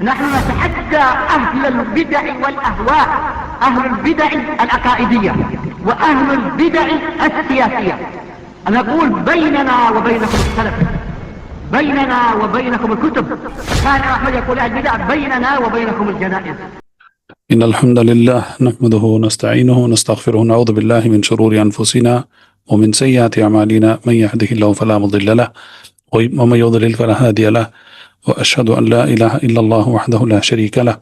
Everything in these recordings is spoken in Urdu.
نحن نتحدى أهل البدع والأهواء، أهل البدع العقائدية وأهل البدع السياسية. نقول بيننا وبينكم السلف، بيننا وبينكم الكتب. كان أحمد يقول البدع بيننا وبينكم الجنائز. إن الحمد لله نحمده ونستعينه ونستغفره ونعوذ بالله من شرور أنفسنا ومن سيئات أعمالنا، من يهده الله فلا مضل له ومن يضلل فلا هادي له، وأشهد أن لا إله إلا الله وحده لا شريك له،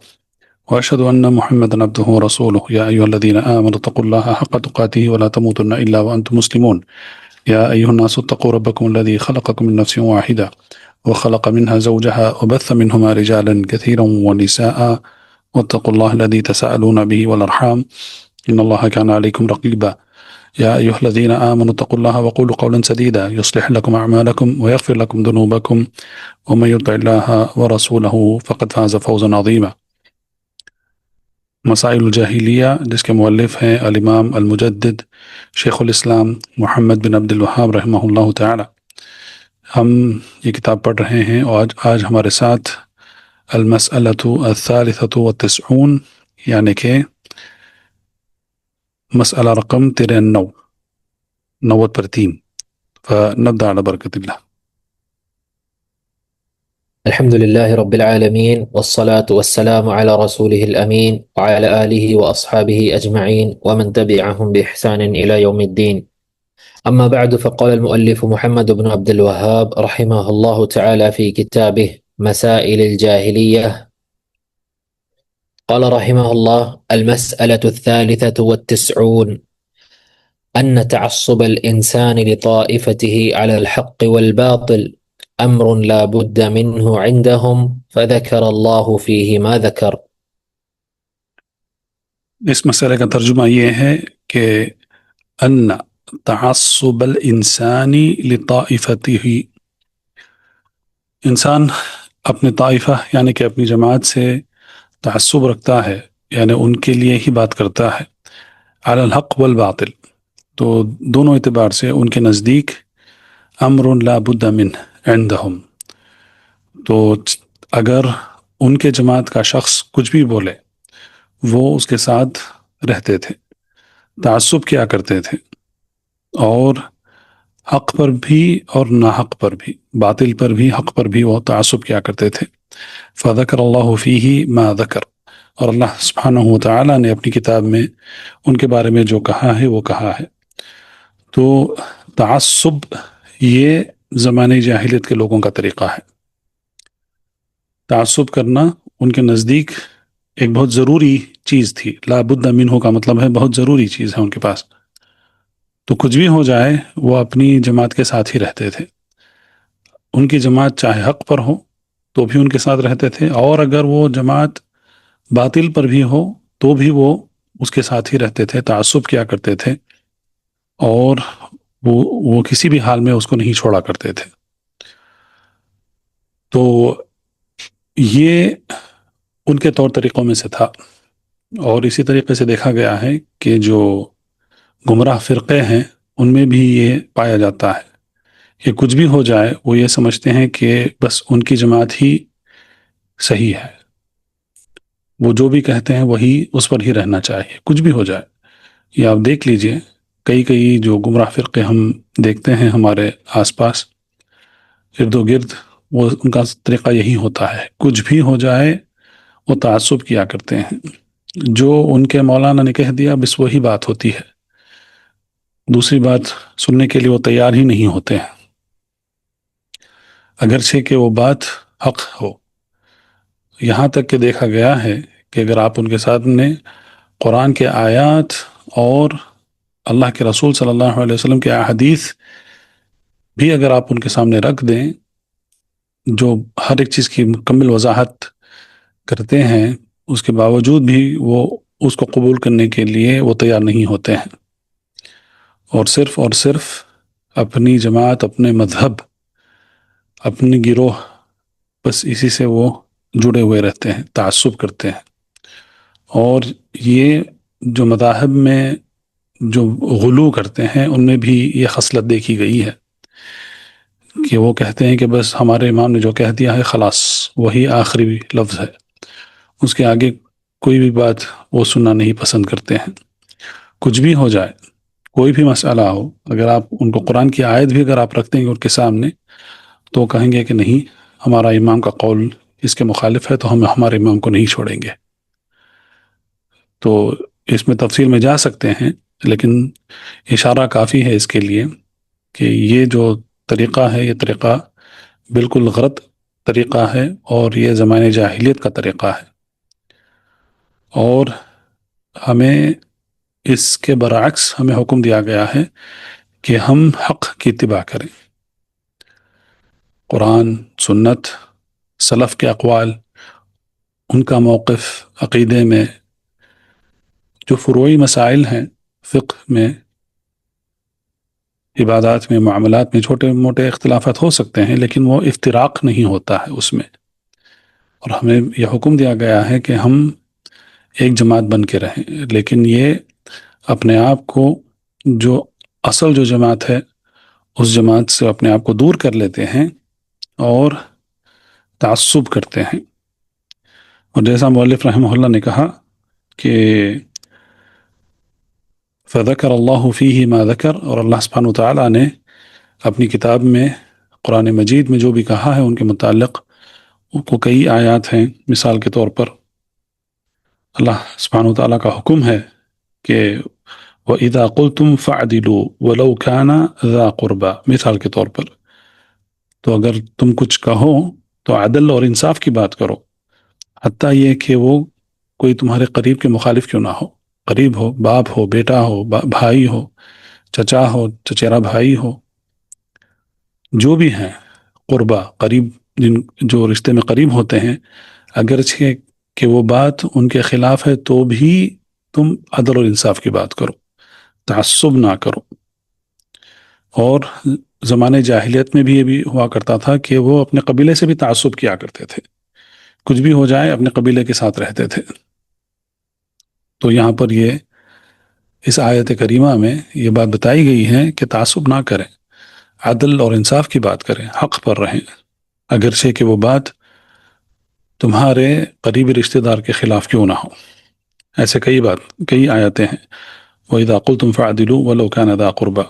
وأشهد أن محمدا عبده ورسوله. يا أيها الذين آمنوا اتقوا الله حق تقاته ولا تموتن إلا وأنتم مسلمون. يا أيها الناس اتقوا ربكم الذي خلقكم من نفس واحدة وخلق منها زوجها وبث منهما رجالا كثيرا ونساء، واتقوا الله الذي تساءلون به والأرحام إن الله كان عليكم رقيبا. يا أيها الذين آمنوا اتقوا الله وقولوا قولا سديدا يصلح لكم أعمالكم ويغفر لكم ذنوبكم، ومن يطع الله ورسوله فقد فاز فوزا عظيما. مسائل الجاہلیہ، جس کے مؤلف ہیں الامام المجدد شیخ الاسلام محمد بن عبد الوہاب رحمہ اللہ تعالی. ہم یہ کتاب پڑھ رہے ہیں اور آج ہمارے ساتھ المسألة الثالثة والتسعون، یعنی کہ مسئلہ رقم 93 فنبدأ على بركة الله. الحمد لله رب العالمين، والصلاة والسلام على رسوله الأمين وعلى آله وأصحابه أجمعين ومن تبعهم بإحسان إلى يوم الدين. أما بعد، فقال المؤلف محمد بن عبد الوهاب رحمه الله تعالى في كتابه مسائل الجاهلية، قال رحمه الله: المسألة 93 أن تعصب الإنسان لطائفته على الحق والباطل أمر لا بد منه عندهم، فذكر الله فيه ما ذكر. اس مسئلے کا ترجمہ یہ ہے کہ ان تعصب الانسان لطائفته، انسان اپنے طائفہ یعنی کہ اپنی جماعت سے تعصب رکھتا ہے، یعنی ان کے لیے ہی بات کرتا ہے. علی الحق والباطل، تو دونوں اعتبار سے ان کے نزدیک امر لا بد منه عندهم، تو اگر ان کے جماعت کا شخص کچھ بھی بولے وہ اس کے ساتھ رہتے تھے، تعصب کیا کرتے تھے، اور حق پر بھی اور ناحق پر بھی، باطل پر بھی حق پر بھی وہ تعصب کیا کرتے تھے. فذکر اللہ فیہ ما ذکر، اور اللہ سبحانہ وتعالی نے اپنی کتاب میں ان کے بارے میں جو کہا ہے وہ کہا ہے. تو تعصب یہ زمانے جاہلیت کے لوگوں کا طریقہ ہے. تعصب کرنا ان کے نزدیک ایک بہت ضروری چیز تھی. لا بد منہ کا مطلب ہے بہت ضروری چیز ہے ان کے پاس، تو کچھ بھی ہو جائے وہ اپنی جماعت کے ساتھ ہی رہتے تھے. ان کی جماعت چاہے حق پر ہو تو بھی ان کے ساتھ رہتے تھے، اور اگر وہ جماعت باطل پر بھی ہو تو بھی وہ اس کے ساتھ ہی رہتے تھے، تعصب کیا کرتے تھے، اور وہ کسی بھی حال میں اس کو نہیں چھوڑا کرتے تھے. تو یہ ان کے طور طریقوں میں سے تھا. اور اسی طریقے سے دیکھا گیا ہے کہ جو گمراہ فرقے ہیں ان میں بھی یہ پایا جاتا ہے کہ کچھ بھی ہو جائے وہ یہ سمجھتے ہیں کہ بس ان کی جماعت ہی صحیح ہے، وہ جو بھی کہتے ہیں وہی اس پر ہی رہنا چاہیے کچھ بھی ہو جائے. یہ آپ دیکھ لیجئے کئی جو گمراہ فرقے ہم دیکھتے ہیں ہمارے آس پاس ارد و گرد، وہ ان کا طریقہ یہی ہوتا ہے، کچھ بھی ہو جائے وہ تعصب کیا کرتے ہیں. جو ان کے مولانا نے کہہ دیا بس وہی بات ہوتی ہے، دوسری بات سننے کے لیے وہ تیار ہی نہیں ہوتے ہیں، اگرچہ کہ وہ بات حق ہو. یہاں تک کہ دیکھا گیا ہے کہ اگر آپ ان کے سامنے قرآن کے آیات اور اللہ کے رسول صلی اللہ علیہ وسلم کے احادیث بھی اگر آپ ان کے سامنے رکھ دیں جو ہر ایک چیز کی مکمل وضاحت کرتے ہیں، اس کے باوجود بھی وہ اس کو قبول کرنے کے لیے وہ تیار نہیں ہوتے ہیں، اور صرف اپنی جماعت، اپنے مذہب، اپنی گروہ، بس اسی سے وہ جڑے ہوئے رہتے ہیں، تعصب کرتے ہیں. اور یہ جو مذاہب میں جو غلو کرتے ہیں ان میں بھی یہ خصلت دیکھی گئی ہے کہ وہ کہتے ہیں کہ بس ہمارے امام نے جو کہہ دیا ہے خلاص وہی آخری لفظ ہے، اس کے آگے کوئی بھی بات وہ سننا نہیں پسند کرتے ہیں. کچھ بھی ہو جائے، کوئی بھی مسئلہ ہو، اگر آپ ان کو قرآن کی آیت بھی اگر آپ رکھتے ہیں ان کے سامنے تو کہیں گے کہ نہیں، ہمارا امام کا قول اس کے مخالف ہے تو ہم ہمارے امام کو نہیں چھوڑیں گے. تو اس میں تفصیل میں جا سکتے ہیں، لیکن اشارہ کافی ہے اس کے لیے کہ یہ جو طریقہ ہے یہ طریقہ بالکل غلط طریقہ ہے، اور یہ زمانے جاہلیت کا طریقہ ہے. اور ہمیں اس کے برعکس ہمیں حکم دیا گیا ہے کہ ہم حق کی اتباع کریں. قرآن، سنت، سلف کے اقوال، ان کا موقف عقیدے میں، جو فروعی مسائل ہیں فقہ میں، عبادات میں، معاملات میں چھوٹے موٹے اختلافات ہو سکتے ہیں، لیکن وہ افتراق نہیں ہوتا ہے اس میں. اور ہمیں یہ حکم دیا گیا ہے کہ ہم ایک جماعت بن کے رہیں. لیکن یہ اپنے آپ کو جو اصل جو جماعت ہے اس جماعت سے اپنے آپ کو دور کر لیتے ہیں اور تعصب کرتے ہیں. اور جیسا مؤلف رحمہ اللہ نے کہا کہ فذکر اللہ فیہ ما ذکر، اور اللہ سبحانہ وتعالیٰ نے اپنی کتاب میں قرآن مجید میں جو بھی کہا ہے ان کے متعلق کو کئی آیات ہیں. مثال کے طور پر اللہ سبحانہ وتعالیٰ کا حکم ہے کہ وَإِذَا قُلْتُمْ فَعْدِلُوا وَلَوْ كَانَ ذَا قُرْبَى، مثال کے طور پر تو اگر تم کچھ کہو تو عدل اور انصاف کی بات کرو، حتیٰ یہ کہ وہ کوئی تمہارے قریب کے مخالف کیوں نہ ہو. قریب ہو، باپ ہو، بیٹا ہو، بھائی ہو، چچا ہو، چچیرا بھائی ہو، جو بھی ہیں قربا، قریب، جو رشتے میں قریب ہوتے ہیں، اگرچہ کہ وہ بات ان کے خلاف ہے تو بھی تم عدل اور انصاف کی بات کرو، تعصب نہ کرو. اور زمانے جاہلیت میں بھی یہ بھی ہوا کرتا تھا کہ وہ اپنے قبیلے سے بھی تعصب کیا کرتے تھے، کچھ بھی ہو جائے اپنے قبیلے کے ساتھ رہتے تھے. تو یہاں پر یہ اس آیت کریمہ میں یہ بات بتائی گئی ہے کہ تعصب نہ کریں، عدل اور انصاف کی بات کریں، حق پر رہیں، اگرچہ کہ وہ بات تمہارے قریبی رشتہ دار کے خلاف کیوں نہ ہو. ایسے کئی آیتیں ہیں. وَإِذَا قُلْتُمْ فَعْدِلُوا وَلَوْ كَانَ ذَا قُرْبَى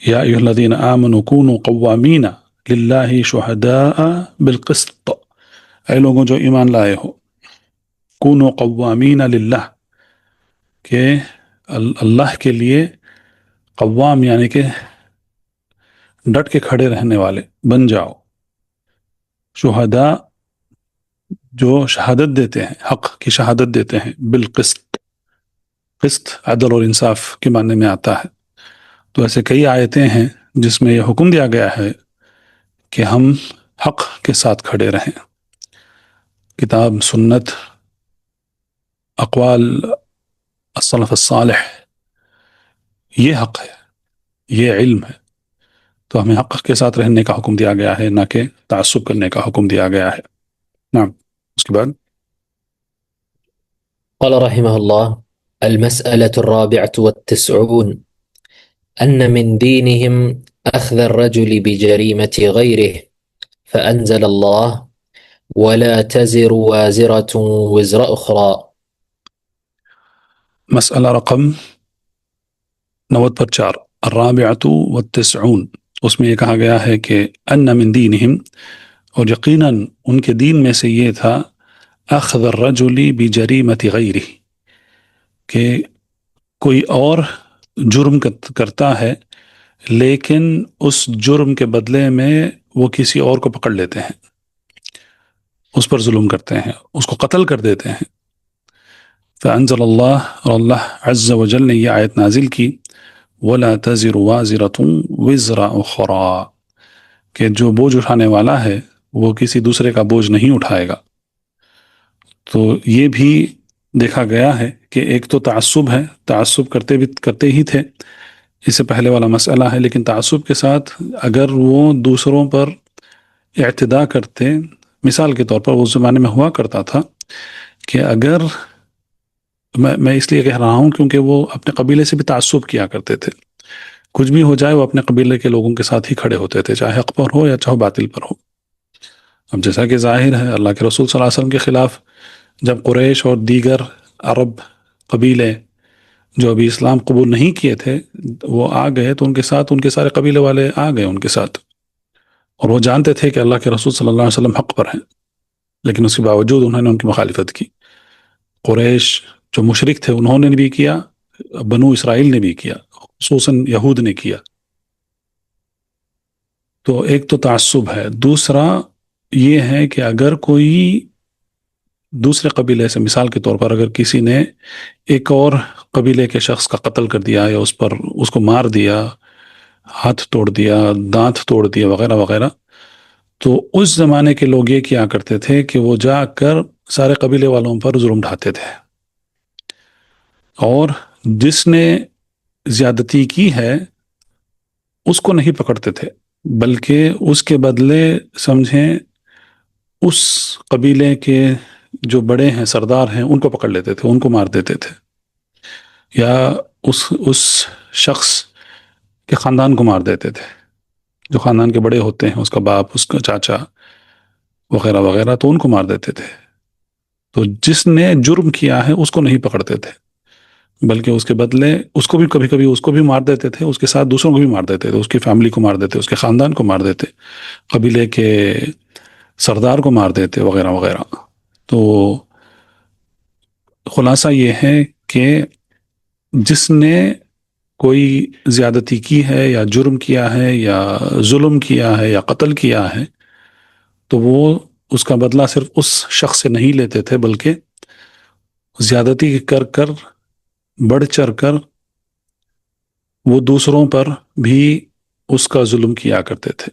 يَا أَيُّهَا الَّذِينَ آمَنُوا كُونُوا قَوَّامِينَ لِلَّهِ شُهَدَاءَ بِالْقِسْطِ، اے لوگوں جو ایمان لائے ہو، كُونُوا قَوَّامِينَ لِلَّهِ، کہ اللہ کے لیے قوام یعنی کہ ڈٹ کے کھڑے رہنے والے بن جاؤ. شہداء جو شہادت دیتے ہیں، حق کی شہادت دیتے ہیں، بالقسط، قسط عدل اور انصاف کے معنی میں آتا ہے. تو ایسے کئی آیتیں ہیں جس میں یہ حکم دیا گیا ہے کہ ہم حق کے ساتھ کھڑے رہیں. کتاب، سنت، اقوال السلف الصالح، یہ حق ہے، یہ علم ہے. تو ہمیں حق کے ساتھ رہنے کا حکم دیا گیا ہے، نہ کہ تعصب کرنے کا حکم دیا گیا ہے. نعم. اس کے بعد قال رحمه الله: المسألة 94 أن من دينهم أخذ الرجل بجريمة غيره، فأنزل الله: ولا تزر وازرة وزر أخرى. مسئلہ رقم 94، الرابعة والتسعون، اس میں یہ کہا گیا ہے کہ ان من دینہم، اور یقیناً ان کے دین میں سے یہ تھا، اخذ الرجل بجریمت غیرہ، کہ کوئی اور جرم کرتا ہے لیکن اس جرم کے بدلے میں وہ کسی اور کو پکڑ لیتے ہیں، اس پر ظلم کرتے ہیں، اس کو قتل کر دیتے ہیں. فانزل اللہ، اور اللہ عز و جل نے یہ آیت نازل کی، ولا تزر وازرة وزر اخرى، کہ جو بوجھ اٹھانے والا ہے وہ کسی دوسرے کا بوجھ نہیں اٹھائے گا. تو یہ بھی دیکھا گیا ہے کہ ایک تو تعصب ہے، تعصب کرتے ہی تھے، اس سے پہلے والا مسئلہ ہے، لیکن تعصب کے ساتھ اگر وہ دوسروں پر اعتداء کرتے، مثال کے طور پر اس زمانے میں ہوا کرتا تھا کہ اگر میں اس لیے کہہ رہا ہوں کیونکہ وہ اپنے قبیلے سے بھی تعصب کیا کرتے تھے، کچھ بھی ہو جائے وہ اپنے قبیلے کے لوگوں کے ساتھ ہی کھڑے ہوتے تھے، چاہے حق پر ہو یا چاہے باطل پر ہو. اب جیسا کہ ظاہر ہے اللہ کے رسول صلی اللہ علیہ وسلم کے خلاف جب قریش اور دیگر عرب قبیلے جو ابھی اسلام قبول نہیں کیے تھے وہ آ گئے تو ان کے ساتھ ان کے سارے قبیلے والے آ گئے ان کے ساتھ، اور وہ جانتے تھے کہ اللہ کے رسول صلی اللہ علیہ وسلم حق پر ہیں، لیکن اس کے باوجود انہوں نے ان کی مخالفت کی۔ قریش جو مشرک تھے انہوں نے بھی کیا، بنو اسرائیل نے بھی کیا، خصوصاً یہود نے کیا۔ تو ایک تو تعصب ہے، دوسرا یہ ہے کہ اگر کوئی دوسرے قبیلے سے، مثال کے طور پر اگر کسی نے ایک اور قبیلے کے شخص کا قتل کر دیا یا اس کو مار دیا، ہاتھ توڑ دیا، دانت توڑ دیا وغیرہ وغیرہ، تو اس زمانے کے لوگ یہ کیا کرتے تھے کہ وہ جا کر سارے قبیلے والوں پر ظلم ڈھاتے تھے، اور جس نے زیادتی کی ہے اس کو نہیں پکڑتے تھے، بلکہ اس کے بدلے سمجھیں اس قبیلے کے جو بڑے ہیں، سردار ہیں، ان کو پکڑ لیتے تھے، ان کو مار دیتے تھے، یا اس شخص کے خاندان کو مار دیتے تھے، جو خاندان کے بڑے ہوتے ہیں، اس کا باپ، اس کا چاچا وغیرہ وغیرہ، تو ان کو مار دیتے تھے۔ تو جس نے جرم کیا ہے اس کو نہیں پکڑتے تھے، بلکہ اس کے بدلے اس کو بھی کبھی کبھی اس کو بھی مار دیتے تھے، اس کے ساتھ دوسروں کو بھی مار دیتے تھے، اس کی فیملی کو مار دیتے، اس کے خاندان کو مار دیتے، قبیلے کے سردار کو مار دیتے وغیرہ وغیرہ۔ تو خلاصہ یہ ہے کہ جس نے کوئی زیادتی کی ہے یا جرم کیا ہے یا ظلم کیا ہے یا قتل کیا ہے تو وہ اس کا بدلہ صرف اس شخص سے نہیں لیتے تھے، بلکہ زیادتی کر کر، بڑھ چڑھ کر وہ دوسروں پر بھی اس کا ظلم کیا کرتے تھے۔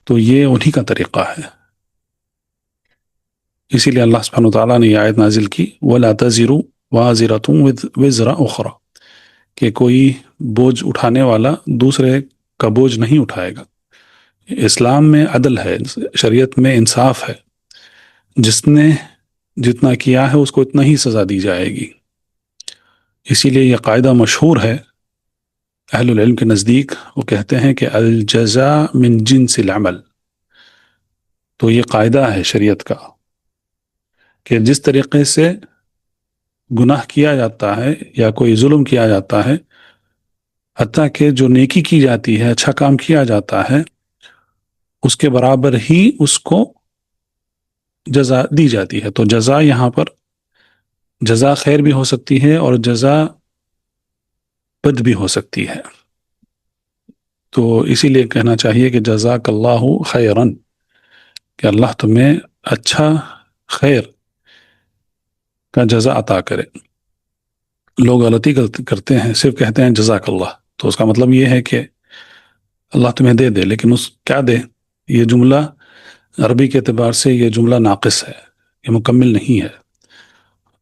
تو یہ انہی کا طریقہ ہے، اسی لیے اللہ سبحانہ وتعالیٰ نے یہ آیت نازل کی وَلَا تَزِرُ وَازِرَةٌ وِزْرَ أُخْرَى، کہ کوئی بوجھ اٹھانے والا دوسرے کا بوجھ نہیں اٹھائے گا۔ اسلام میں عدل ہے، شریعت میں انصاف ہے، جس نے جتنا کیا ہے اس کو اتنا ہی سزا دی جائے گی۔ اسی لیے یہ قاعدہ مشہور ہے اہل العلم کے نزدیک، وہ کہتے ہیں کہ الجزاء من جنس العمل۔ تو یہ قاعدہ ہے شریعت کا کہ جس طریقے سے گناہ کیا جاتا ہے یا کوئی ظلم کیا جاتا ہے، حتیٰ کہ جو نیکی کی جاتی ہے، اچھا کام کیا جاتا ہے، اس کے برابر ہی اس کو جزا دی جاتی ہے۔ تو جزا یہاں پر جزا خیر بھی ہو سکتی ہے اور جزا بد بھی ہو سکتی ہے۔ تو اسی لیے کہنا چاہیے کہ جزاک اللہ خیرن، کہ اللہ تمہیں اچھا، خیر کا جزا عطا کرے۔ لوگ غلطی کرتے ہیں، صرف کہتے ہیں جزاک اللہ، تو اس کا مطلب یہ ہے کہ اللہ تمہیں دے دے، لیکن کیا دے؟ یہ جملہ عربی کے اعتبار سے یہ جملہ ناقص ہے، یہ مکمل نہیں ہے۔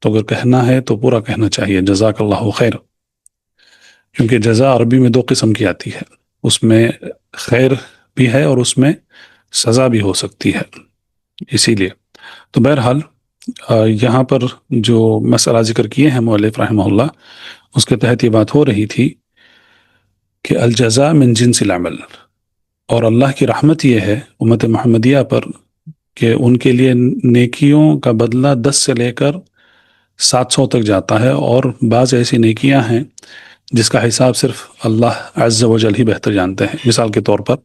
تو اگر کہنا ہے تو پورا کہنا چاہیے جزاک اللہ خیر، کیونکہ جزا عربی میں دو قسم کی آتی ہے، اس میں خیر بھی ہے اور اس میں سزا بھی ہو سکتی ہے۔ اسی لیے تو بہرحال یہاں پر جو مسئلہ ذکر کیے ہیں مؤلف رحمہ اللہ، اس کے تحت یہ بات ہو رہی تھی کہ الجزاء من جنس العمل، اور اللہ کی رحمت یہ ہے امت محمدیہ پر کہ ان کے لیے نیکیوں کا بدلہ 10 سے لے کر 700 تک جاتا ہے، اور بعض ایسی نیکیاں ہیں جس کا حساب صرف اللہ عز و جل ہی بہتر جانتے ہیں۔ مثال کے طور پر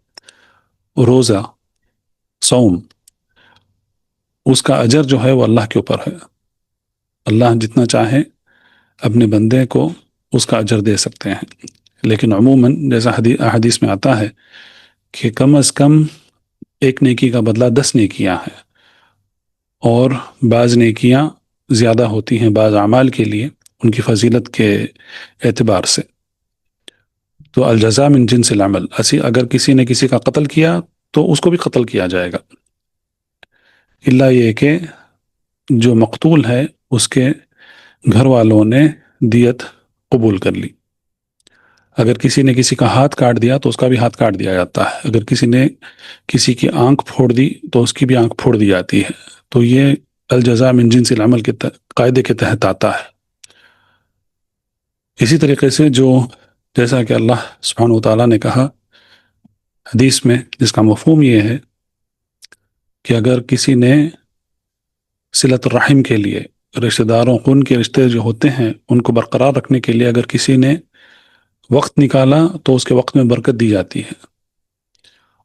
روزہ، صوم، اس کا اجر جو ہے وہ اللہ کے اوپر ہے، اللہ جتنا چاہے اپنے بندے کو اس کا اجر دے سکتے ہیں، لیکن عموماً جیسا حدیث میں آتا ہے کہ کم از کم ایک نیکی کا بدلہ 10 نیکیاں ہیں، اور بعض نیکیاں زیادہ ہوتی ہیں بعض اعمال کے لیے ان کی فضیلت کے اعتبار سے۔ تو الجزاء من جنس العمل، اگر کسی نے کسی کا قتل کیا تو اس کو بھی قتل کیا جائے گا، الا یہ کہ جو مقتول ہے اس کے گھر والوں نے دیت قبول کر لی۔ اگر کسی نے کسی کا ہاتھ کاٹ دیا تو اس کا بھی ہاتھ کاٹ دیا جاتا ہے، اگر کسی نے کسی کی آنکھ پھوڑ دی تو اس کی بھی آنکھ پھوڑ دی جاتی ہے۔ تو یہ الجزاء من جنس العمل کے قاعدے کے تحت آتا ہے۔ اسی طریقے سے جیسا کہ اللہ سبحانہ وتعالیٰ نے کہا حدیث میں، جس کا مفہوم یہ ہے کہ اگر کسی نے صلۃ الرحم کے لیے، رشتہ داروں خون کے رشتے جو ہوتے ہیں ان کو برقرار رکھنے کے لیے اگر کسی نے وقت نکالا تو اس کے وقت میں برکت دی جاتی ہے.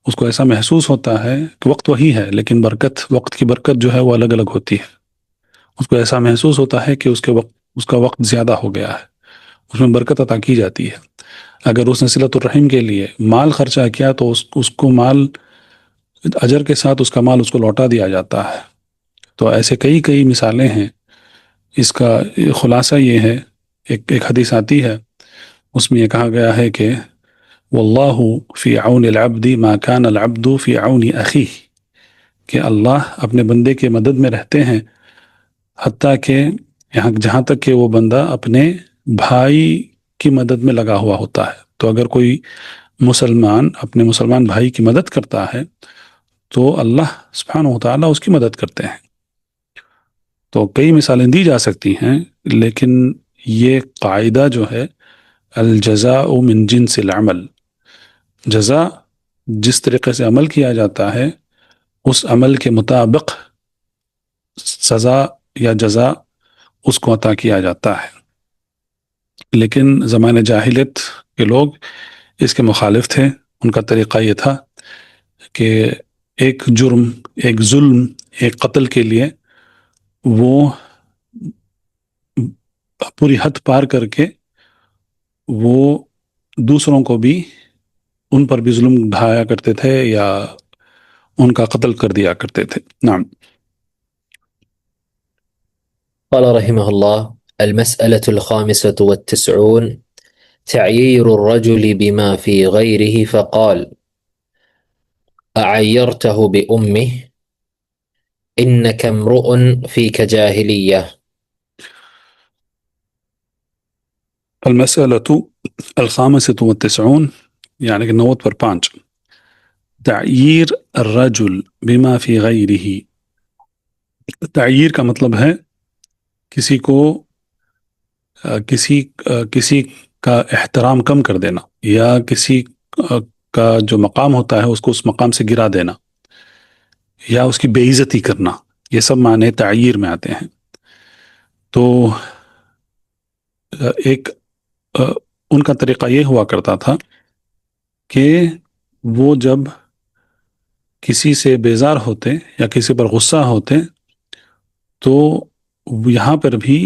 اس کو ایسا محسوس ہوتا ہے کہ وقت وہی ہے لیکن وقت کی برکت جو ہے وہ الگ الگ ہوتی ہے. اس کو ایسا محسوس ہوتا ہے کہ اس کا وقت زیادہ ہو گیا ہے، اس میں برکت عطا کی جاتی ہے. اگر اس نے صلۃ الرحم کے لیے مال خرچہ کیا تو اس کو مال اجر کے ساتھ اس کا مال اس کو لوٹا دیا جاتا ہے. تو ایسے کئی مثالیں ہیں. اس کا خلاصہ یہ ہے، ایک حدیث آتی ہے اس میں یہ کہا گیا ہے کہ واللہ فی عون العبد ما کان العبد فی عون اخیہ، کہ اللہ اپنے بندے کے مدد میں رہتے ہیں حتیٰ کہ جہاں تک کہ وہ بندہ اپنے بھائی کی مدد میں لگا ہوا ہوتا ہے. تو اگر کوئی مسلمان اپنے مسلمان بھائی کی مدد کرتا ہے تو اللہ سبحانہ و تعالیٰ اس کی مدد کرتے ہیں. تو کئی مثالیں دی جا سکتی ہیں، لیکن یہ قاعدہ جو ہے الجزاء من جنس العمل، جزا جس طریقے سے عمل کیا جاتا ہے اس عمل کے مطابق سزا یا جزا اس کو عطا کیا جاتا ہے. لیکن زمانے جاہلیت کے لوگ اس کے مخالف تھے. ان کا طریقہ یہ تھا کہ ایک جرم، ایک ظلم، ایک قتل کے لیے وہ پوری حد پار کر کے وہ دوسروں کو بھی ان پر بھی ظلم ڈھایا کرتے تھے یا ان کا قتل کر دیا کرتے تھے. نعم. قال رحمه الله: المسألة 95 تعيير الرجل بما في غيره فقال: أعيرته بأمه إنك امرؤ فيك جاهلية. المسألة 95 یعنی کہ 90 تعییر الرجل بما فی غیرہ. تعییر کا مطلب ہے کسی کو کسی کا احترام کم کر دینا، یا کسی کا جو مقام ہوتا ہے اس کو اس مقام سے گرا دینا، یا اس کی بے عزتی کرنا. یہ سب معنی تعییر میں آتے ہیں. تو ایک ان کا طریقہ یہ ہوا کرتا تھا کہ وہ جب کسی سے بیزار ہوتے یا کسی پر غصہ ہوتے تو یہاں پر بھی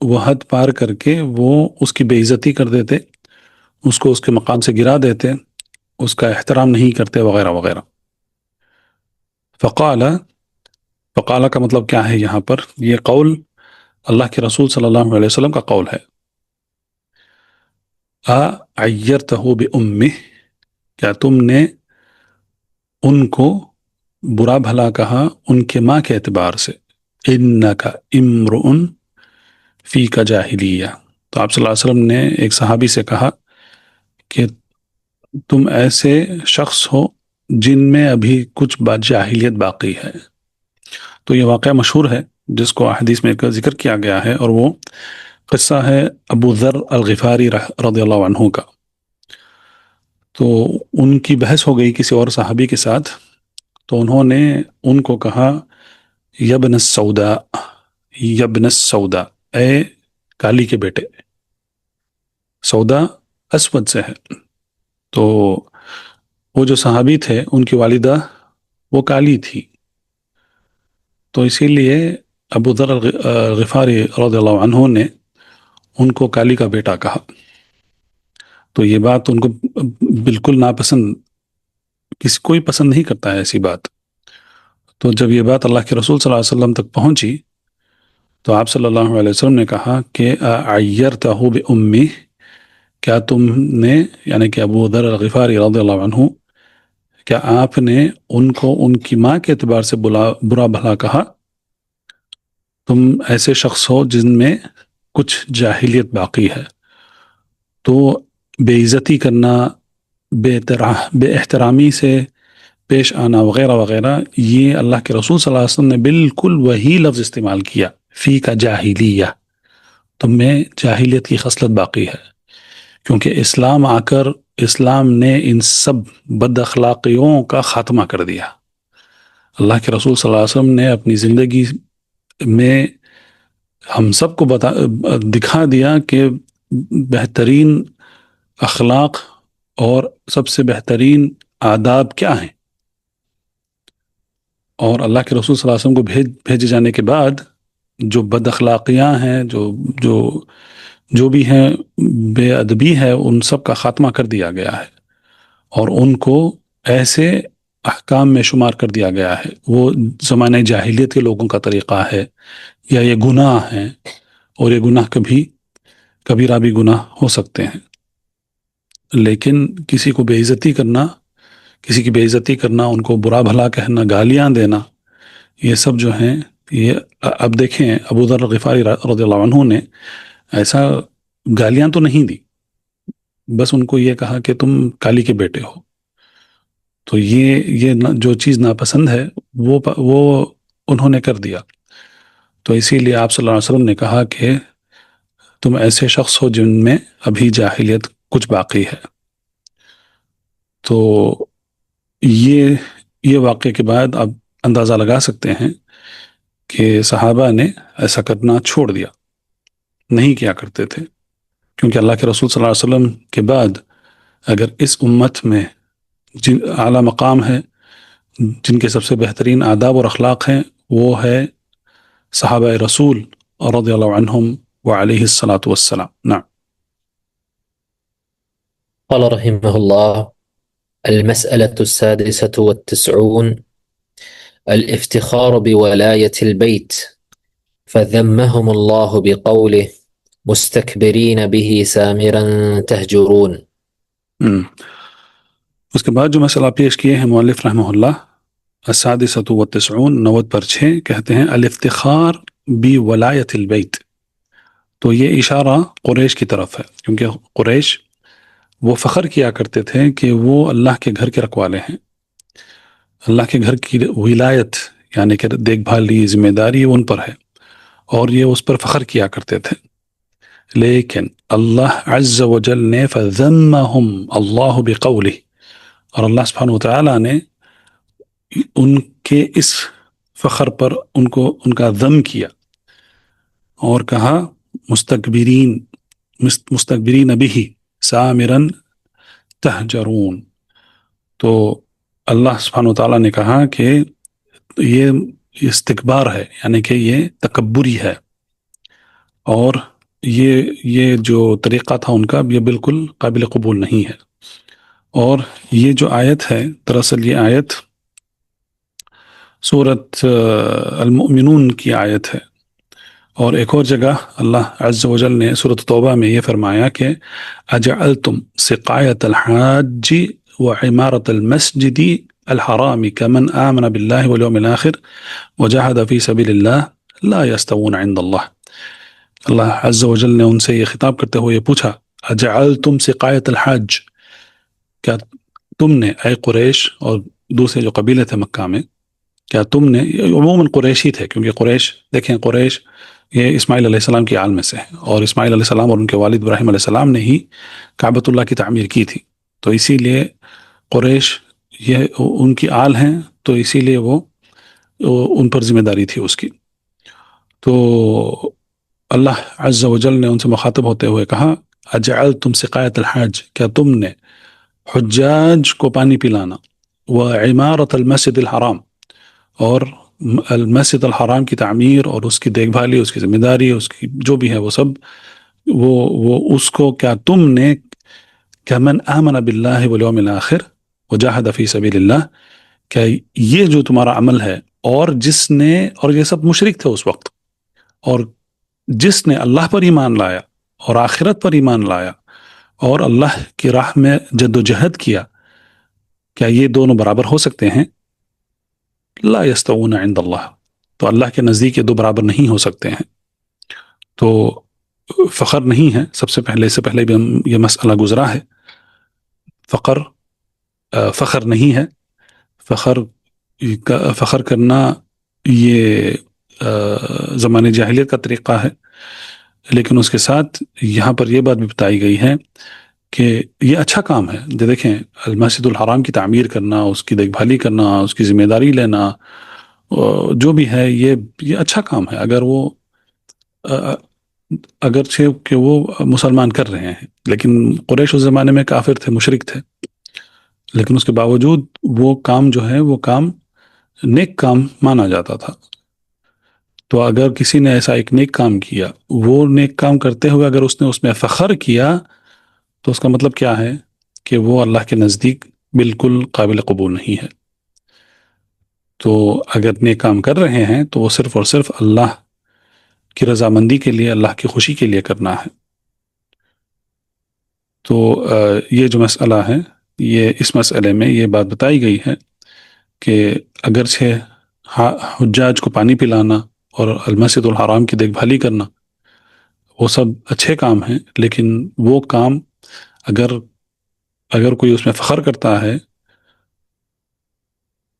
وہ حد پار کر کے وہ اس کی بے عزتی کر دیتے، اس کو اس کے مقام سے گرا دیتے، اس کا احترام نہیں کرتے وغیرہ وغیرہ. فقال کا مطلب کیا ہے یہاں پر؟ یہ قول اللہ کے رسول صلی اللہ علیہ وسلم کا قول ہے. اعیرتہ بأمہ، کیا تم نے ان کو برا بھلا کہا ان کے ماں کے اعتبار سے. انک امرؤ فیک جاہلیہ. تو آپ صلی اللہ علیہ وسلم نے ایک صحابی سے کہا کہ تم ایسے شخص ہو جن میں ابھی کچھ جاہلیت باقی ہے. تو یہ واقعہ مشہور ہے جس کو احادیث میں ذکر کیا گیا ہے، اور وہ قصہ ہے ابو ذر الغفاری رضی اللہ عنہ کا. تو ان کی بحث ہو گئی کسی اور صحابی کے ساتھ، تو انہوں نے ان کو کہا یبن السوداء، یبن السوداء، اے کالی کے بیٹے. سودا اسود سے ہے. تو وہ جو صحابی تھے ان کی والدہ وہ کالی تھی، تو اسی لیے ابو ذر الغفاری رضی اللہ عنہ نے ان کو کالی کا بیٹا کہا. تو یہ بات ان کو بالکل ناپسند، کوئی پسند نہیں کرتا ہے ایسی بات. تو جب یہ بات اللہ کے رسول صلی اللہ علیہ وسلم تک پہنچی تو آپ صلی اللہ علیہ وسلم نے کہا کہ اعیرتہ بأمہ، کیا تم نے، یعنی کہ ابو ذر الغفاری رضی اللہ عنہ، کیا آپ نے ان کو ان کی ماں کے اعتبار سے برا بھلا کہا؟ تم ایسے شخص ہو جن میں کچھ جاہلیت باقی ہے. تو بے عزتی کرنا، بے احترامی سے پیش آنا وغیرہ وغیرہ، یہ اللہ کے رسول صلی اللہ علیہ وسلم نے بالکل وہی لفظ استعمال کیا، فی کا جاہلیہ، تم میں جاہلیت کی خصلت باقی ہے. کیونکہ اسلام آ کر اسلام نے ان سب بد اخلاقیوں کا خاتمہ کر دیا. اللہ کے رسول صلی اللہ علیہ وسلم نے اپنی زندگی میں ہم سب کو دکھا دیا کہ بہترین اخلاق اور سب سے بہترین آداب کیا ہیں، اور اللہ کے رسول صلی اللہ علیہ وسلم کو بھیجے جانے کے بعد جو بد اخلاقیاں ہیں، جو بھی ہیں، بے ادبی ہے، ان سب کا خاتمہ کر دیا گیا ہے اور ان کو ایسے احکام میں شمار کر دیا گیا ہے، وہ زمانہ جاہلیت کے لوگوں کا طریقہ ہے، یا یہ گناہ ہیں، اور یہ گناہ کبیرہ بھی گناہ ہو سکتے ہیں، لیکن کسی کی بے عزتی کرنا، ان کو برا بھلا کہنا، گالیاں دینا، یہ سب جو ہیں، یہ اب دیکھیں ابو ذر غفاری رضی اللہ عنہ نے ایسا گالیاں تو نہیں دی، بس ان کو یہ کہا کہ تم کالی کے بیٹے ہو، تو یہ جو چیز ناپسند ہے وہ انہوں نے کر دیا، تو اسی لیے آپ صلی اللہ علیہ وسلم نے کہا کہ تم ایسے شخص ہو جن میں ابھی جاہلیت کچھ باقی ہے۔ تو یہ واقعے کے بعد آپ اندازہ لگا سکتے ہیں کہ صحابہ نے ایسا کرنا چھوڑ دیا، نہیں کیا کرتے تھے، کیونکہ اللہ کے رسول صلی اللہ علیہ وسلم کے بعد اگر اس امت میں جن اعلیٰ مقام ہے، جن کے سب سے بہترین آداب اور اخلاق ہیں، وہ ہے صحابہ رسول رضی اللہ عنہم وعلیہ الصلاۃ والسلام۔ نعم۔ قال رحمه الله: المسألة 96 الافتخار بولاية البيت، فذمهم الله بقوله مستكبرين به سامرا تهجرون۔ اس کے بعد جو مسئلہ پیش کیے ہیں مؤلف رحمہ اللہ، 96 90 کہتے ہیں الافتخار بولایت البیت، تو یہ اشارہ قریش کی طرف ہے، کیونکہ قریش وہ فخر کیا کرتے تھے کہ وہ اللہ کے گھر کے رکھوالے ہیں، اللہ کے گھر کی ولایت یعنی کہ دیکھ بھالی ذمہ داری ان پر ہے، اور یہ اس پر فخر کیا کرتے تھے، لیکن اللہ عز و جل نے فذمہم اللہ بقولہ، اور اللہ سبحانہ وتعالی نے ان کے اس فخر پر ان کا ذم کیا اور کہا مستکبرین بہ سامرا تہجرون، تو اللہ سبحانہ وتعالی نے کہا کہ یہ استکبار ہے، یعنی کہ یہ تکبری ہے، اور یہ جو طریقہ تھا ان کا یہ بالکل قابل قبول نہیں ہے۔ اور یہ جو آیت ہے، دراصل یہ آیت سورۃ المؤمنون کی آیت ہے، اور ایک اور جگہ اللہ عز و جل نے سورۃ توبہ میں یہ فرمایا کہ اجعلتم سقایۃ الحاج وعمارۃ المسجد الحرام کمن آمن باللہ والیوم الآخر وجاہد فی سبیل اللہ لا یستوون عند اللہ۔ اللہ عز و جل نے ان سے یہ خطاب کرتے ہوئے یہ پوچھا، اجعلتم سقایۃ الحاج، کیا تم نے اے قریش اور دوسرے جو قبیلے تھے مکہ میں، کیا تم نے، عموماً قریشی تھے، کیونکہ قریش دیکھیں قریش یہ اسماعیل علیہ السلام کی آل میں سے ہے، اور اسماعیل علیہ السلام اور ان کے والد ابراہیم علیہ السلام نے ہی کعبۃ اللہ کی تعمیر کی تھی، تو اسی لیے قریش یہ ان کی آل ہیں، تو اسی لیے وہ ان پر ذمہ داری تھی اس کی۔ تو اللہ عز و جل نے ان سے مخاطب ہوتے ہوئے کہا اجعلتم سقایۃ الحاج، کیا تم نے حجاج کو پانی پلانا، وعمارۃ المسجد الحرام، اور المسجد الحرام کی تعمیر اور اس کی دیکھ بھالی، اس کی ذمہ داری، اس کی جو بھی ہے وہ سب، وہ اس کو کیا تم نے کمن آمن باللہ والیوم الآخر وجاہد فی سبیل اللہ، کہ یہ جو تمہارا عمل ہے، اور یہ سب مشرک تھے اس وقت، اور جس نے اللہ پر ایمان لایا اور آخرت پر ایمان لایا اور اللہ کی راہ میں جد و جہد کیا، کیا یہ دونوں برابر ہو سکتے ہیں؟ لا یستوون عند اللہ، تو اللہ کے نزدیک یہ دو برابر نہیں ہو سکتے ہیں۔ تو فخر نہیں ہے، سب سے پہلے بھی یہ مسئلہ گزرا ہے، فخر نہیں ہے، فخر کرنا یہ زمانے جاہلیت کا طریقہ ہے، لیکن اس کے ساتھ یہاں پر یہ بات بھی بتائی گئی ہے کہ یہ اچھا کام ہے۔ دیکھیں المسجد الحرام کی تعمیر کرنا، اس کی دیکھ بھالی کرنا، اس کی ذمہ داری لینا، جو بھی ہے یہ اچھا کام ہے، اگر وہ اگرچہ کہ وہ مسلمان کر رہے ہیں، لیکن قریش اس زمانے میں کافر تھے، مشرک تھے، لیکن اس کے باوجود وہ کام جو ہے وہ کام نیک کام مانا جاتا تھا. تو اگر کسی نے ایسا ایک نیک کام کیا، وہ نیک کام کرتے ہوئے اگر اس نے اس میں فخر کیا، تو اس کا مطلب کیا ہے کہ وہ اللہ کے نزدیک بالکل قابل قبول نہیں ہے. تو اگر نیک کام کر رہے ہیں تو وہ صرف اور صرف اللہ کی رضامندی کے لیے، اللہ کی خوشی کے لیے کرنا ہے. تو یہ جو مسئلہ ہے، یہ اس مسئلے میں یہ بات بتائی گئی ہے کہ اگرچہ حجاج کو پانی پلانا اور المسجد الحرام کی دیکھ بھالی کرنا وہ سب اچھے کام ہیں، لیکن وہ کام اگر کوئی اس میں فخر کرتا ہے،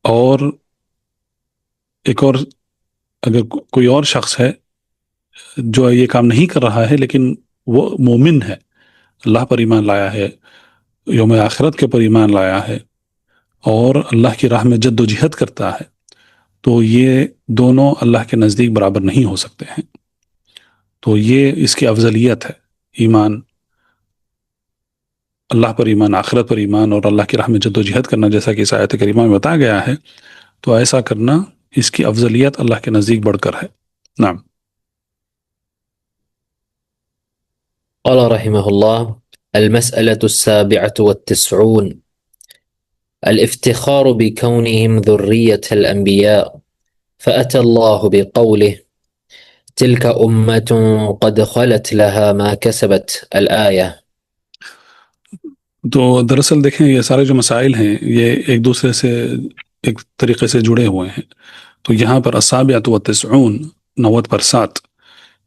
اور ایک اور اگر کوئی اور شخص ہے جو یہ کام نہیں کر رہا ہے لیکن وہ مومن ہے، اللہ پر ایمان لایا ہے، یوم آخرت کے پر ایمان لایا ہے، اور اللہ کی راہ میں جد و جہد کرتا ہے، تو یہ دونوں اللہ کے نزدیک برابر نہیں ہو سکتے ہیں. تو یہ اس کی افضلیت ہے، ایمان، اللہ پر ایمان، آخرت پر ایمان، اور اللہ کی راہ میں جد و جہد کرنا، جیسا کہ اس آیت کریمہ میں بتایا گیا ہے. تو ایسا کرنا، اس کی افضلیت اللہ کے نزدیک بڑھ کر ہے. نعم. قال رحمه الله: المسألة 97 الافتخار بكونهم ذرية الأنبياء، فأتى الله بقوله: تلك أمة قد خلت لها ما كسبت الآية. تو دراصل دیکھیں، یہ سارے جو مسائل ہیں یہ ایک دوسرے سے ایک طریقے سے جڑے ہوئے ہیں. تو یہاں پر 97 90 پر 7،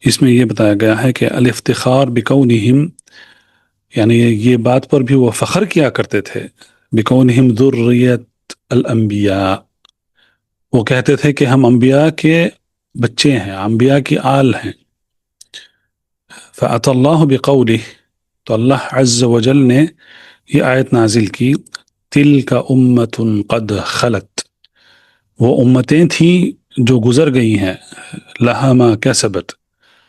اس میں یہ بتایا گیا ہے کہ الافتخار بکونہم، یعنی یہ بات پر بھی وہ فخر کیا کرتے تھے، بکونہم ذریت الانبیاء، وہ کہتے تھے کہ ہم انبیاء کے بچے ہیں، انبیاء کی آل ہیں. فأتی اللہ بقولہ، تو اللہ عز و جل نے یہ آیت نازل کی، تلک امت قد خلت، وہ امتیں تھیں جو گزر گئی ہیں، لہا ما کسبت،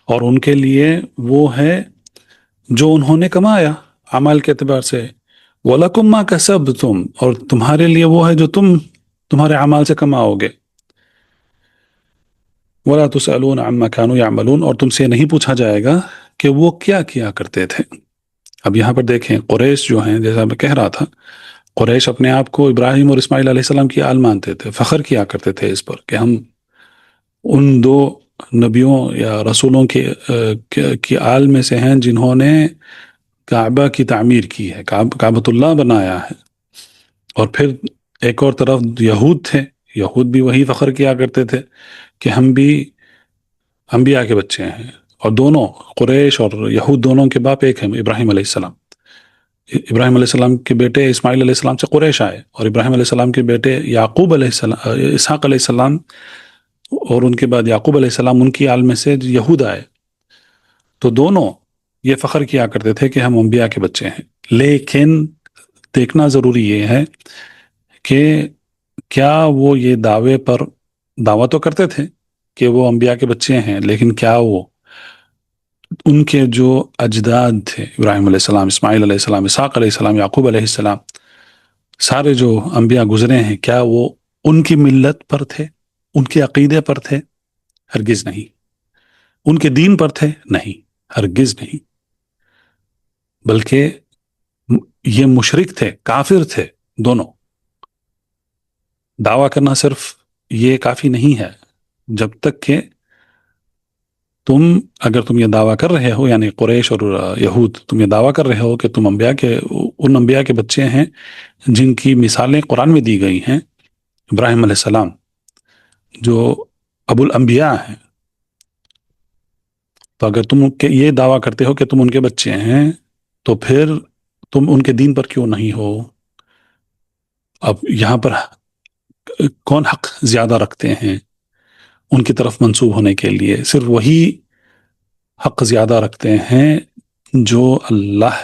اور ان کے لیے وہ ہے جو انہوں نے کمایا اعمال کے اعتبار سے، وَلَكُمْ مَا كَسَبْتُمْ، اور تمہارے لیے وہ ہے جو تمہارے اعمال سے کماؤ گے. وَلَا تُسْأَلُونَ عَمَّا كَانُوا يَعْمَلُونَ، اور تم سے نہیں پوچھا جائے گا کہ وہ کیا کیا کرتے تھے. اب یہاں پر دیکھیں، قریش جو ہیں، جیسا میں کہہ رہا تھا، قریش اپنے آپ کو ابراہیم اور اسماعیل علیہ السلام کی آل مانتے تھے، فخر کیا کرتے تھے اس پر کہ ہم ان دو نبیوں یا رسولوں کی آل میں سے ہیں جنہوں نے کعبہ کی تعمیر کی ہے، کعبۃ اللہ بنایا ہے. اور پھر ایک اور طرف یہود تھے، یہود بھی وہی فخر کیا کرتے تھے کہ ہم بھی انبیاء کے بچے ہیں. اور دونوں قریش اور یہود دونوں کے باپ ایک ہیں، ابراہیم علیہ السلام. ابراہیم علیہ السلام کے بیٹے اسماعیل علیہ السلام سے قریش آئے، اور ابراہیم علیہ السلام کے بیٹے یعقوب علیہ السلام، اسحاق علیہ السلام، اور ان کے بعد یعقوب علیہ السلام، ان کی آل میں سے یہود آئے. تو دونوں یہ فخر کیا کرتے تھے کہ ہم انبیاء کے بچے ہیں. لیکن دیکھنا ضروری یہ ہے کہ کیا وہ یہ دعویٰ تو کرتے تھے کہ وہ انبیاء کے بچے ہیں، لیکن کیا وہ ان کے جو اجداد تھے، ابراہیم علیہ السلام، اسماعیل علیہ السلام، اسحاق علیہ السلام، یعقوب علیہ السلام، سارے جو انبیاء گزرے ہیں، کیا وہ ان کی ملت پر تھے، ان کے عقیدے پر تھے؟ ہرگز نہیں. ان کے دین پر تھے؟ نہیں، ہرگز نہیں. بلکہ یہ مشرک تھے، کافر تھے دونوں. دعویٰ کرنا صرف یہ کافی نہیں ہے، جب تک کہ اگر تم یہ دعویٰ کر رہے ہو، یعنی قریش اور یہود، تم یہ دعویٰ کر رہے ہو کہ تم ان انبیاء کے بچے ہیں جن کی مثالیں قرآن میں دی گئی ہیں، ابراہیم علیہ السلام جو ابو الانبیاء ہیں، تو اگر تم یہ دعویٰ کرتے ہو کہ تم ان کے بچے ہیں، تو پھر تم ان کے دین پر کیوں نہیں ہو؟ اب یہاں پر کون حق زیادہ رکھتے ہیں ان کی طرف منسوب ہونے کے لیے؟ صرف وہی حق زیادہ رکھتے ہیں جو اللہ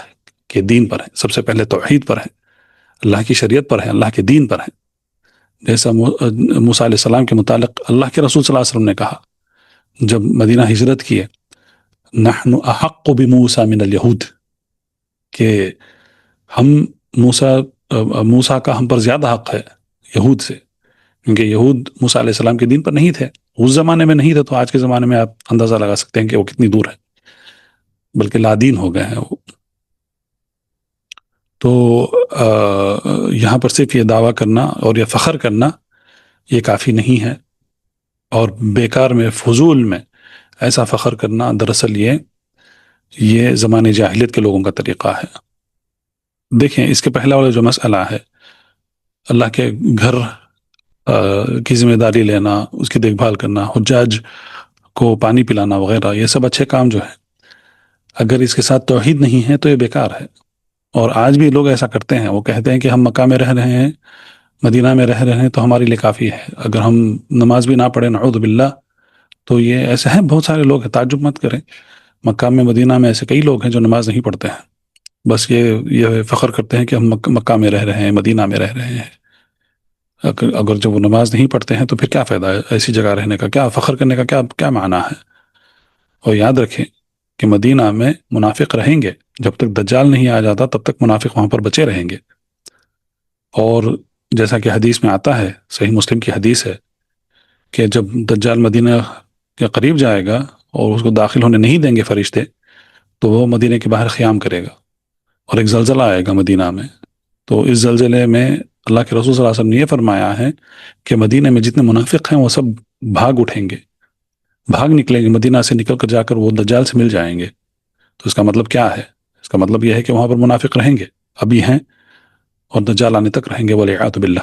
کے دین پر ہیں، سب سے پہلے توحید پر ہیں، اللہ کی شریعت پر ہیں، اللہ کے دین پر ہیں. جیسا موسیٰ علیہ السلام کے متعلق اللہ کے رسول صلی اللہ علیہ وسلم نے کہا جب مدینہ ہجرت کیے، نحن احق بموسیٰ من الیہود، کہ ہم موسیٰ کا ہم پر زیادہ حق ہے یہود سے، کیونکہ یہود موسیٰ علیہ السلام کے دین پر نہیں تھے، اس زمانے میں نہیں تھے، تو آج کے زمانے میں آپ اندازہ لگا سکتے ہیں کہ وہ کتنی دور ہے، بلکہ لادین ہو گئے ہیں وہ۔ تو یہاں پر صرف یہ دعویٰ کرنا اور یہ فخر کرنا یہ کافی نہیں ہے، اور بیکار میں فضول میں ایسا فخر کرنا دراصل یہ زمانے جاہلیت کے لوگوں کا طریقہ ہے۔ دیکھیں اس کے پہلا والا جو مسئلہ ہے، اللہ کے گھر کی ذمہ داری لینا، اس کی دیکھ بھال کرنا، حجاج کو پانی پلانا وغیرہ، یہ سب اچھے کام جو ہیں، اگر اس کے ساتھ توحید نہیں ہے تو یہ بیکار ہے۔ اور آج بھی لوگ ایسا کرتے ہیں، وہ کہتے ہیں کہ ہم مکہ میں رہ رہے ہیں، مدینہ میں رہ رہے ہیں، تو ہمارے لیے کافی ہے، اگر ہم نماز بھی نہ پڑھیں نعوذ باللہ تو یہ ایسے ہیں، بہت سارے لوگ ہیں، تعجب مت کریں، مکہ میں مدینہ میں ایسے کئی لوگ ہیں جو نماز نہیں پڑھتے ہیں، بس یہ فخر کرتے ہیں کہ ہم مکہ میں رہ رہے ہیں، مدینہ میں رہ رہے ہیں۔ اگر جب وہ نماز نہیں پڑھتے ہیں تو پھر کیا فائدہ ہے ایسی جگہ رہنے کا، کیا فخر کرنے کا کیا معنی ہے؟ اور یاد رکھیں کہ مدینہ میں منافق رہیں گے، جب تک دجال نہیں آ جاتا تب تک منافق وہاں پر بچے رہیں گے۔ اور جیسا کہ حدیث میں آتا ہے، صحیح مسلم کی حدیث ہے، کہ جب دجال مدینہ کے قریب جائے گا اور اس کو داخل ہونے نہیں دیں گے فرشتے، تو وہ مدینہ کے باہر قیام کرے گا، اور ایک زلزلہ آئے گا مدینہ میں۔ تو اس زلزلے میں اللہ کے رسول صلی اللہ علیہ وسلم نے یہ فرمایا ہے کہ مدینہ میں جتنے منافق ہیں وہ سب بھاگ اٹھیں گے، بھاگ نکلیں گے، مدینہ سے نکل کر جا کر وہ دجال سے مل جائیں گے۔ تو اس کا مطلب کیا ہے؟ اس کا مطلب یہ ہے کہ وہاں پر منافق رہیں گے، ابھی ہیں، اور دجال آنے تک رہیں گے، والعیاذ باللہ۔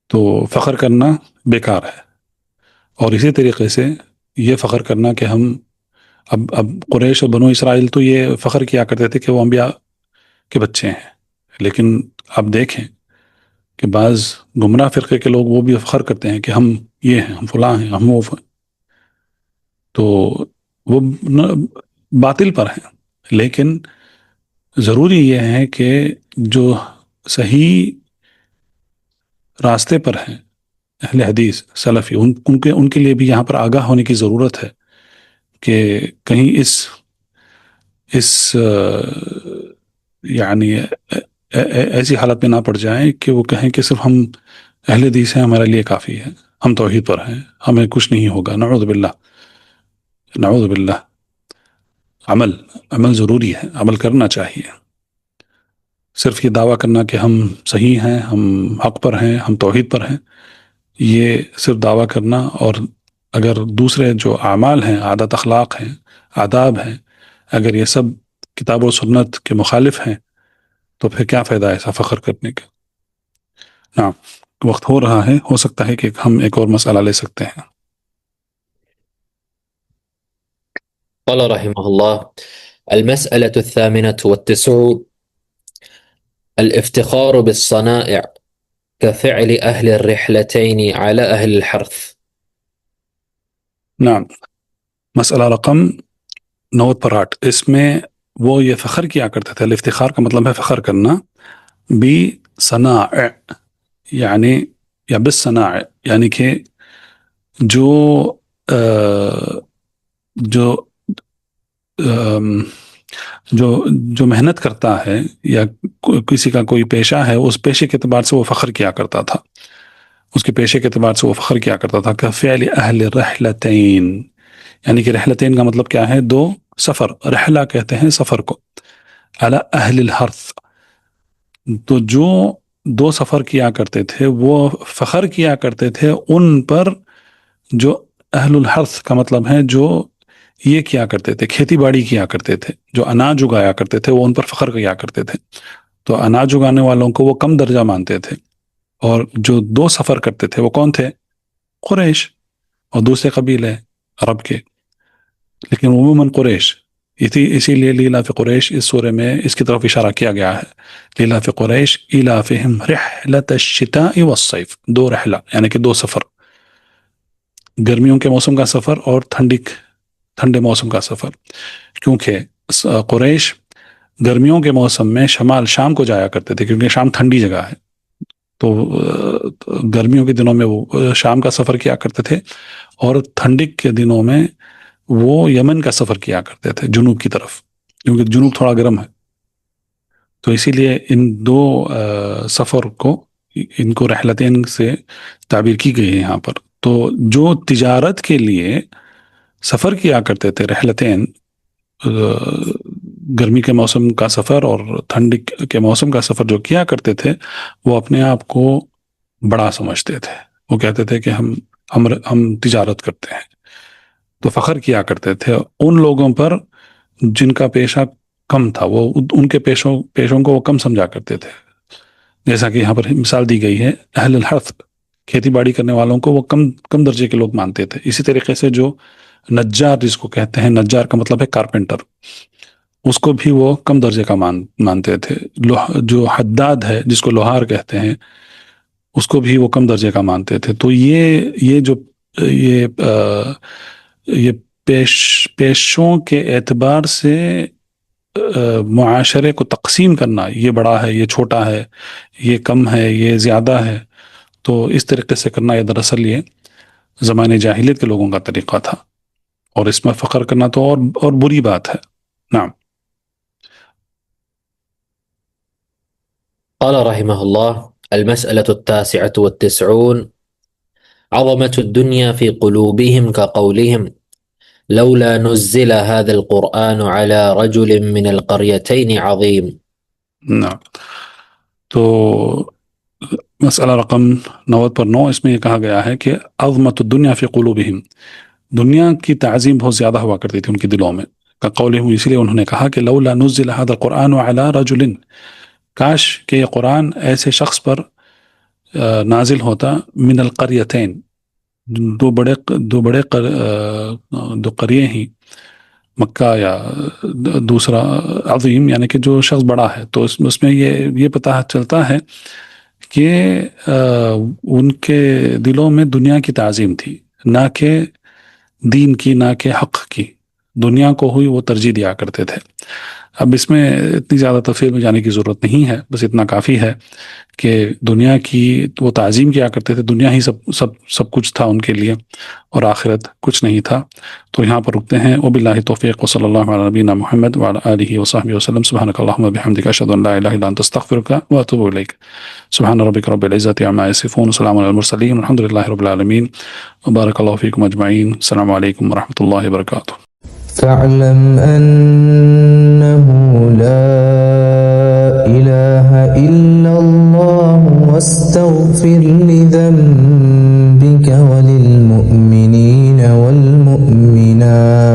تو فخر کرنا بیکار ہے۔ اور اسی طریقے سے یہ فخر کرنا کہ ہم اب قریش اور بنو اسرائیل تو یہ فخر کیا کرتے تھے کہ وہ انبیاء کے بچے ہیں، لیکن اب دیکھیں کہ بعض گمراہ فرقے کے لوگ وہ بھی فخر کرتے ہیں کہ ہم یہ ہیں، ہم فلاں ہیں، ہم وہ تو وہ باطل پر ہیں۔ لیکن ضروری یہ ہے کہ جو صحیح راستے پر ہیں، اہل حدیث سلفی، ان کے لیے بھی یہاں پر آگاہ ہونے کی ضرورت ہے کہ کہیں اس یعنی ایسی حالت میں نہ پڑ جائیں کہ وہ کہیں کہ صرف ہم اہل حدیث ہیں، ہمارے لیے کافی ہے، ہم توحید پر ہیں، ہمیں کچھ نہیں ہوگا، نعوذ باللہ، نعوذ باللہ۔ عمل ضروری ہے، عمل کرنا چاہیے۔ صرف یہ دعویٰ کرنا کہ ہم صحیح ہیں، ہم حق پر ہیں، ہم توحید پر ہیں، یہ صرف دعویٰ کرنا، اور اگر دوسرے جو اعمال ہیں، عادت اخلاق ہیں، آداب ہیں، اگر یہ سب کتاب و سنت کے مخالف ہیں تو پھر کیا فائدہ ہے ایسا فخر کرنے کا؟ نعم، وقت ہو رہا ہے، ہو سکتا ہے کہ ہم ایک اور مسئلہ لے سکتے ہیں۔ قال رحمه الله: المسألة 98 الافتخار بالصنائع كفعل أهل الرحلتين على أهل الحرث. نعم، مسئلہ رقم 98، اس میں وہ یہ فخر کیا کرتے تھے، الافتخار کا مطلب ہے فخر کرنا، بصنائع یعنی یا بالصنائع یعنی کہ جو محنت کرتا ہے یا کسی کا کوئی پیشہ ہے، اس پیشے کے اعتبار سے وہ فخر کیا کرتا تھا، اس کے پیشے کے اعتبار سے وہ فخر کیا کرتا تھا۔ کفعل اہل الرحلتین، یعنی کہ رحلتین کا مطلب کیا ہے؟ دو سفر، رحلہ کہتے ہیں سفر کو، علی اہل الحرث، تو جو دو سفر کیا کرتے تھے وہ فخر کیا کرتے تھے ان پر جو اہل الحرث کا مطلب ہے جو یہ کیا کرتے تھے، کھیتی باڑی کیا کرتے تھے، جو اناج اگایا کرتے تھے، وہ ان پر فخر کیا کرتے تھے۔ تو اناج اگانے والوں کو وہ کم درجہ مانتے تھے، اور جو دو سفر کرتے تھے وہ کون تھے؟ قریش اور دوسرے قبیلے عرب کے، لیکن عموماً قریش، اسی لیے لیلاف قریش اس سورے میں اس کی طرف اشارہ کیا گیا ہے، لیلاف قریش ایلافہم رحلۃ الشتاء والصیف، دو رحلہ یعنی کہ دو سفر، گرمیوں کے موسم کا سفر اور ٹھنڈے موسم کا سفر، کیونکہ قریش گرمیوں کے موسم میں شمال شام کو جایا کرتے تھے، کیونکہ شام ٹھنڈی جگہ ہے، تو گرمیوں کے دنوں میں وہ شام کا سفر کیا کرتے تھے اور ٹھنڈک کے دنوں میں وہ یمن کا سفر کیا کرتے تھے جنوب کی طرف، کیونکہ جنوب تھوڑا گرم ہے. تو اسی لیے ان دو سفر کو ان کو رحلتین سے تعبیر کی گئی ہے یہاں پر. تو جو تجارت کے لیے سفر کیا کرتے تھے رحلتین، گرمی کے موسم کا سفر اور ٹھنڈ کے موسم کا سفر جو کیا کرتے تھے، وہ اپنے آپ کو بڑا سمجھتے تھے. وہ کہتے تھے کہ ہم تجارت کرتے ہیں، تو فخر کیا کرتے تھے ان لوگوں پر جن کا پیشہ کم تھا. وہ ان کے پیشوں کو وہ کم سمجھا کرتے تھے. جیسا کہ یہاں پر مثال دی گئی ہے، اہل الحرث، کھیتی باڑی کرنے والوں کو وہ کم درجے کے لوگ مانتے تھے. اسی طریقے سے جو نجار جس کو کہتے ہیں، نجار کا مطلب ہے کارپینٹر، اس کو بھی وہ کم درجے کا مانتے تھے. جو حداد ہے جس کو لوہار کہتے ہیں، اس کو بھی وہ کم درجے کا مانتے تھے. تو یہ پیشوں کے اعتبار سے معاشرے کو تقسیم کرنا، یہ بڑا ہے، یہ چھوٹا ہے، یہ کم ہے، یہ زیادہ ہے، تو اس طریقے سے کرنا یہ دراصل یہ زمانے جاہلیت کے لوگوں کا طریقہ تھا، اور اس میں فخر کرنا تو اور بری بات ہے. نعم. قال رحمه الله: المسألة 99 عظمة الدنيا في قلوبهم كقولهم لولا نزل هذا القرآن على رجل من القريتين عظيم. نعم. تو مسئلہ رقم 90 اس میں یہ کہا گیا ہے کہ عظمت الدنیا فی قلوبہم، دنیا کی تعظیم بہت زیادہ ہوا کرتی تھی ان کے دلوں میں. قولہم، اسی لیے انہوں نے کہا کہ لولا نزل هذا القرآن على رجل، کاش کہ یہ قرآن ایسے شخص پر نازل ہوتا، من القریتین، دو بڑے قریے ہیں، مکہ یا دوسرا عظیم، یعنی کہ جو شخص بڑا ہے. تو اس میں یہ پتہ چلتا ہے کہ ان کے دلوں میں دنیا کی تعظیم تھی، نہ کہ دین کی، نہ کہ حق کی. دنیا کو ہوئی وہ ترجیح دیا کرتے تھے. اب اس میں اتنی زیادہ تفصیل میں جانے کی ضرورت نہیں ہے، بس اتنا کافی ہے کہ دنیا کی وہ تعظیم کیا کرتے تھے. دنیا ہی سب کچھ تھا ان کے لیے، اور آخرت کچھ نہیں تھا. تو یہاں پر رکتے ہیں. وباللہ توفیق، وصلی اللہ علی نبینا محمد وعلی آلہ وصحبہ وسلم. سبحانک اللہم وبحمدک، اشہد ان لا الہ الا انت، استغفرک واتوب الیک. سبحان ربک رب العزۃ عما یصفون، وسلام علی المرسلین، والحمد للہ رب العالمین. وبارک اللہ فیکم اجمعین. السلام علیکم ورحمۃ اللہ وبرکاتہ. فاعلم أنه لا إله إلا الله واستغفر لذنبك وللمؤمنين والمؤمنات.